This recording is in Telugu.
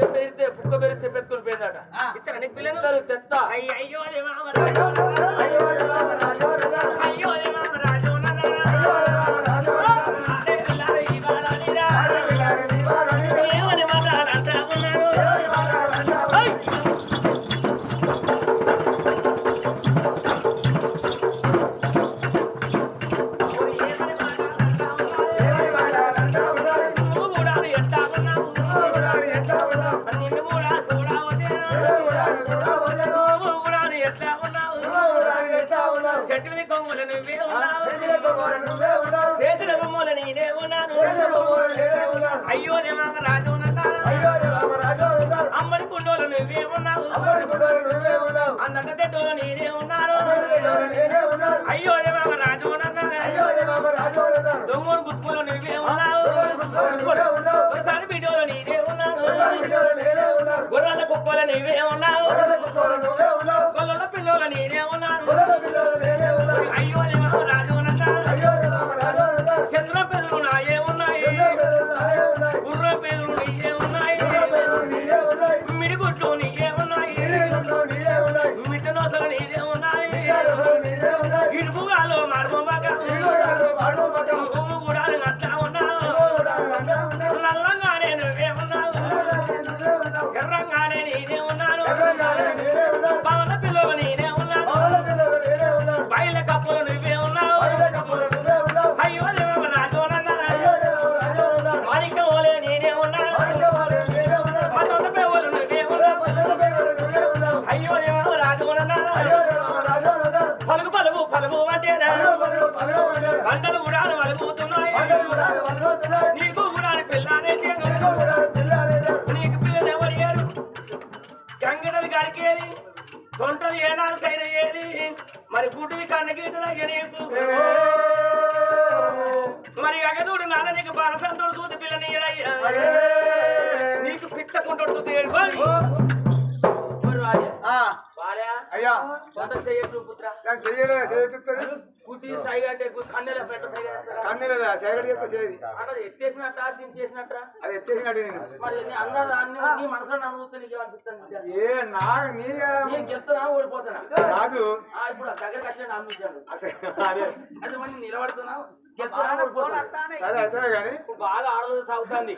పెరిగితే కుక్క పెరిగి చెప్పెత్తుకుని పోయిందట. ఇక్కడ నీకు పిల్లలు తెస్తా. అయ్యో అయ్యో రాజు అమ్మడి కుండోలు నువ్వే ఉన్నావు అన్నట్టే డోలు నేనే ఉన్నాను అయ్యో రామ రాజు దొంగోడు గుత్తులు నువ్వే ఉన్నావు ఒకసారి బిడ్డోలు నేనే ఉన్నాను గుర్రాల కుక్కలు నువ్వే ఉన్నావు కొల్ల పిల్లలు నేనే ఉన్నాను అయ్యో రాజు చంద్ర పిల్లలు నాయే ఉన్నాయి గుర్ర పిల్లలు నీయే ఉన్నాయి మిడిగుడ్లు నీయే ఉన్నాయి మిట్టనోసలు నీయే ఉన్నాయి ఇడుపుగాలో మడమగా కూడా అట్లా ఉన్నావు నల్లంగానే నువ్వే ఉన్నావు ఎర్రంగానే నేనే ఉన్నాను పవన పిల్లలు నేనే ఉన్నాను బయల కప్పులు నువ్వే ఉన్నావు అయ్యో రాజు మారిక ఓలే నేనే ఉన్నాను మా సొంత పేవలు నువ్వే ఉన్నావు అయ్యో రాజు పలుగు పలుగు పలుగు అంటే పంటలు కూడా వలుగుతున్నాయి నీకు కూడా పిల్లనే నీకు పిల్లలు ఎవరు గంగడలు గడికేది తొంటలు ఏనాడు తైరయ్యేది మరి గుడ్డిది కన్న గీతలయ్య నీకు మరి అగదుడు నాన్న నీకు బాలసంతుడు చూసి పిల్లనియడయ్యా నీకు పిచ్చకుంటూ తేడు అయ్యా పుత్ర కుట్టి సైగ అంటే కన్నెల పెట్ట ఎత్తేసినట్ట చేసినట్ట అది ఎత్తేసినట్టు మరి అందరూ నీ మనసులో నమ్ముతూ నీకు అనిపిస్తాను ఏ నాకు నేను గెలుతున్నా ఓడిపోతున్నా నాకు ఇప్పుడు దగ్గరకు వచ్చి నమ్మించాను అదే అయితే మరి నిలబడుతున్నావు గెలుతున్నా ఓడిపోతున్నా అదే అదే కానీ బాగా ఆడదు సాగుతుంది